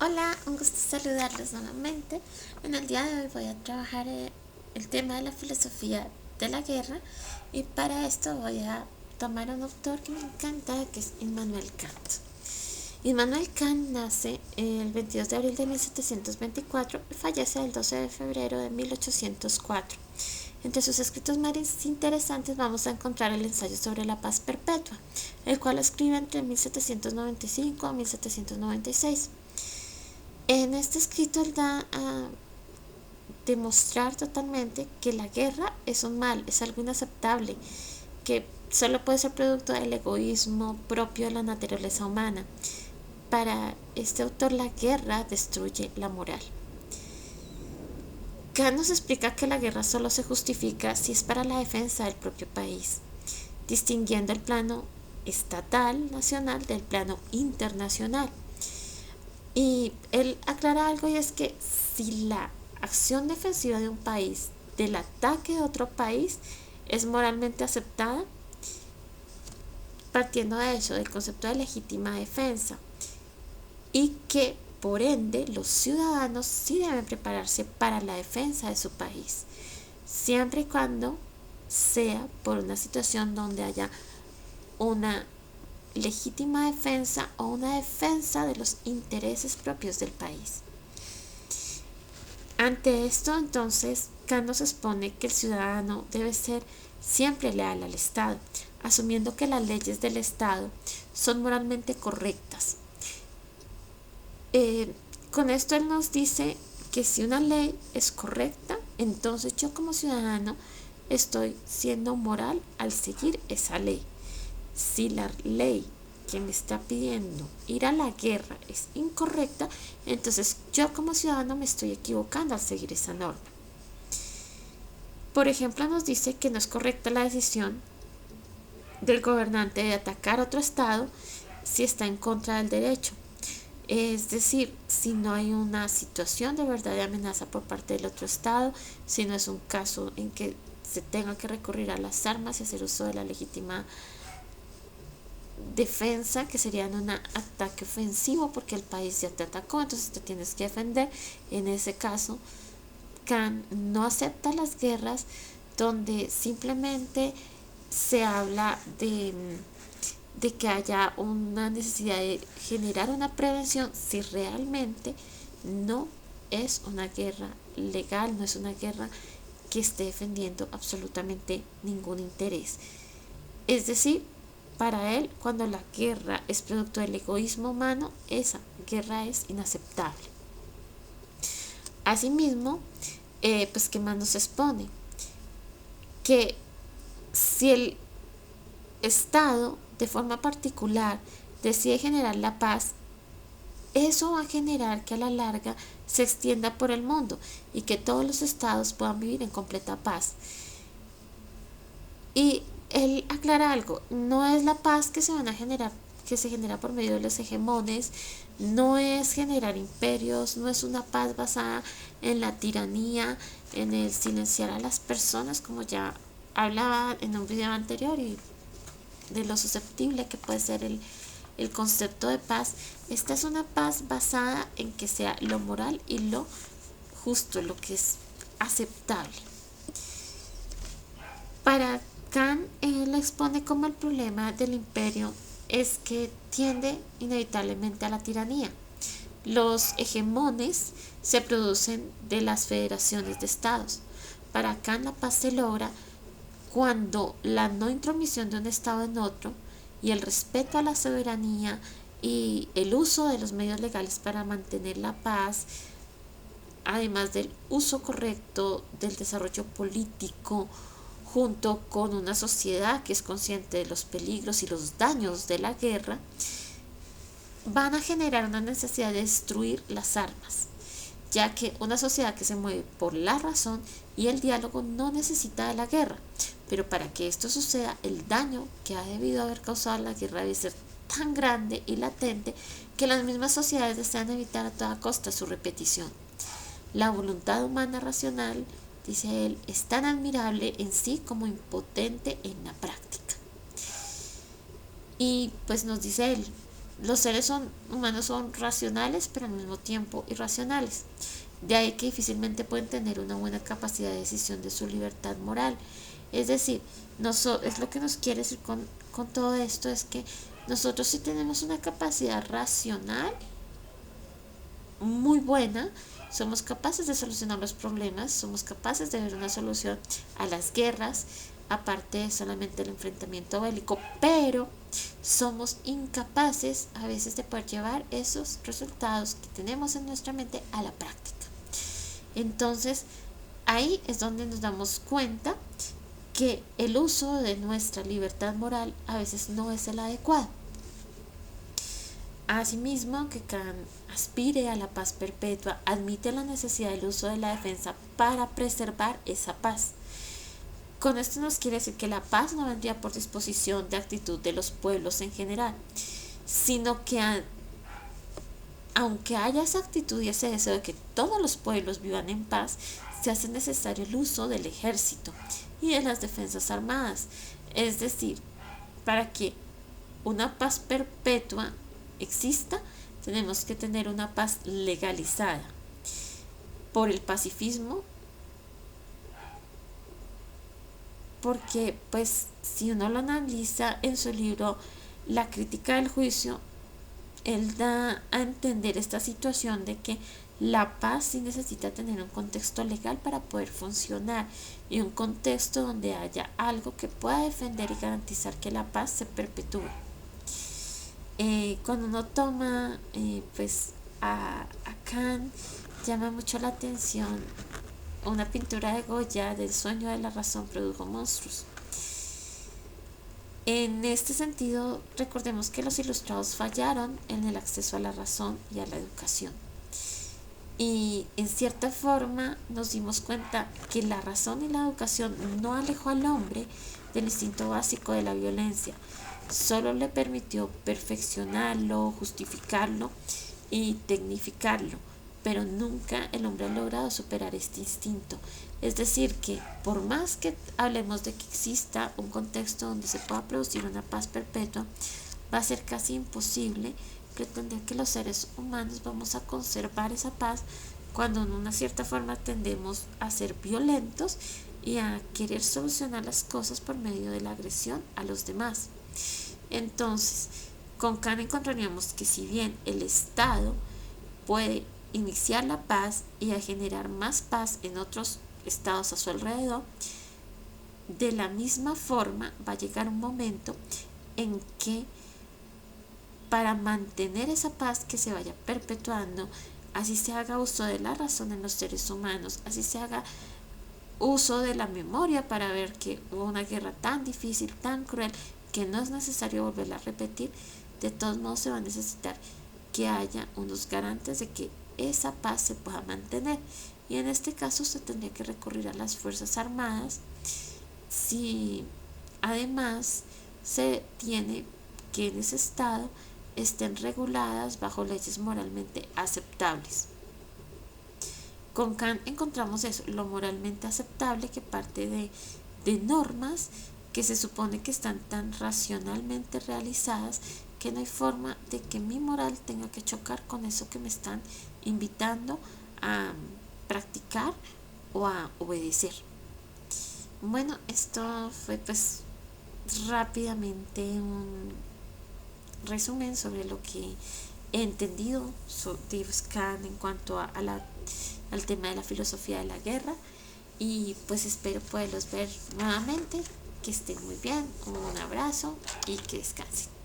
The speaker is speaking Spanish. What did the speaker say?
Hola, un gusto saludarlos nuevamente. En el día de hoy voy a trabajar el tema de la filosofía de la guerra y para esto voy a tomar un autor que me encanta, que es Immanuel Kant. Immanuel Kant nace el 22 de abril de 1724 y fallece el 12 de febrero de 1804. Entre sus escritos más interesantes vamos a encontrar el ensayo sobre la paz perpetua, el cual escribe entre 1795 a 1796. En este escrito él da a demostrar totalmente que la guerra es un mal, es algo inaceptable, que solo puede ser producto del egoísmo propio de la naturaleza humana. Para este autor la guerra destruye la moral. Kant nos explica que la guerra solo se justifica si es para la defensa del propio país, distinguiendo el plano estatal, nacional, del plano internacional. Y él aclara algo, y es que si la acción defensiva de un país del ataque de otro país es moralmente aceptada, partiendo de eso, del concepto de legítima defensa, y que por ende los ciudadanos sí deben prepararse para la defensa de su país, siempre y cuando sea por una situación donde haya una legítima defensa o una defensa de los intereses propios del país. Ante esto, entonces, Kant nos expone que el ciudadano debe ser siempre leal al Estado, asumiendo que las leyes del Estado son moralmente correctas. Con esto él nos dice que si una ley es correcta, entonces yo como ciudadano estoy siendo moral al seguir esa ley. Si la ley que me está pidiendo ir a la guerra es incorrecta, entonces yo como ciudadano me estoy equivocando al seguir esa norma. Por ejemplo, nos dice que no es correcta la decisión del gobernante de atacar otro estado si está en contra del derecho. Es decir, si no hay una situación de verdadera amenaza por parte del otro estado, si no es un caso en que se tenga que recurrir a las armas y hacer uso de la legítima defensa, que sería un ataque ofensivo porque el país ya te atacó, entonces te tienes que defender. En ese caso, Kant no acepta las guerras donde simplemente se habla de que haya una necesidad de generar una prevención si realmente no es una guerra legal, no es una guerra que esté defendiendo absolutamente ningún interés. Es decir, para él, cuando la guerra es producto del egoísmo humano, esa guerra es inaceptable. Asimismo, pues qué más nos expone, que si el Estado de forma particular decide generar la paz, eso va a generar que a la larga se extienda por el mundo y que todos los estados puedan vivir en completa paz. Y él aclara algo, no es la paz que se van a generar, que se genera por medio de los hegemones, no es generar imperios, no es una paz basada en la tiranía, en el silenciar a las personas, como ya hablaba en un video anterior, y de lo susceptible que puede ser el concepto de paz. Esta es una paz basada en que sea lo moral y lo justo, lo que es aceptable. Para Kant, él expone como el problema del imperio es que tiende inevitablemente a la tiranía. Los hegemones se producen de las federaciones de estados. Para Kant la paz se logra cuando la no intromisión de un estado en otro y el respeto a la soberanía y el uso de los medios legales para mantener la paz, además del uso correcto del desarrollo político, junto con una sociedad que es consciente de los peligros y los daños de la guerra, van a generar una necesidad de destruir las armas, ya que una sociedad que se mueve por la razón y el diálogo no necesita de la guerra. Pero para que esto suceda, el daño que ha debido haber causado la guerra debe ser tan grande y latente que las mismas sociedades desean evitar a toda costa su repetición. La voluntad humana racional, dice él, es tan admirable en sí como impotente en la práctica. Y pues nos dice él, los seres humanos son racionales, pero al mismo tiempo irracionales. De ahí que difícilmente pueden tener una buena capacidad de decisión de su libertad moral. Es decir, es lo que nos quiere decir con todo esto, es que nosotros sí tenemos una capacidad racional muy buena, somos capaces de solucionar los problemas, somos capaces de ver una solución a las guerras, aparte de solamente el enfrentamiento bélico, pero somos incapaces a veces de poder llevar esos resultados que tenemos en nuestra mente a la práctica. Entonces, ahí es donde nos damos cuenta que el uso de nuestra libertad moral a veces no es el adecuado. Asimismo, que Kant aspire a la paz perpetua, admite la necesidad del uso de la defensa para preservar esa paz. Con esto nos quiere decir que la paz no vendría por disposición de actitud de los pueblos en general, sino que aunque haya esa actitud y ese deseo de que todos los pueblos vivan en paz, se hace necesario el uso del ejército y de las defensas armadas. Es decir, para que una paz perpetua exista, tenemos que tener una paz legalizada por el pacifismo, porque pues si uno lo analiza en su libro La crítica del juicio, él da a entender esta situación de que la paz sí necesita tener un contexto legal para poder funcionar y un contexto donde haya algo que pueda defender y garantizar que la paz se perpetúe. Cuando uno toma pues a Kant, llama mucho la atención una pintura de Goya del sueño de la razón produjo monstruos. En este sentido, recordemos que los ilustrados fallaron en el acceso a la razón y a la educación. Y en cierta forma nos dimos cuenta que la razón y la educación no alejó al hombre del instinto básico de la violencia, solo le permitió perfeccionarlo, justificarlo y tecnificarlo, pero nunca el hombre ha logrado superar este instinto. Es decir, que por más que hablemos de que exista un contexto donde se pueda producir una paz perpetua, va a ser casi imposible pretender que los seres humanos vamos a conservar esa paz cuando en una cierta forma tendemos a ser violentos y a querer solucionar las cosas por medio de la agresión a los demás. Entonces, con Kant encontraríamos que si bien el Estado puede iniciar la paz y a generar más paz en otros estados a su alrededor, de la misma forma va a llegar un momento en que para mantener esa paz que se vaya perpetuando, así se haga uso de la razón en los seres humanos, así se haga uso de la memoria para ver que hubo una guerra tan difícil, tan cruel, que no es necesario volverla a repetir, de todos modos se va a necesitar que haya unos garantes de que esa paz se pueda mantener, y en este caso se tendría que recurrir a las fuerzas armadas si además se tiene que en ese estado estén reguladas bajo leyes moralmente aceptables. Con Kant encontramos eso, lo moralmente aceptable, que parte de normas que se supone que están tan racionalmente realizadas que no hay forma de que mi moral tenga que chocar con eso que me están invitando a practicar o a obedecer. Bueno, esto fue pues rápidamente un resumen sobre lo que he entendido de Kant en cuanto al tema de la filosofía de la guerra, y pues espero poderlos ver nuevamente. Que estén muy bien, un abrazo y que descansen.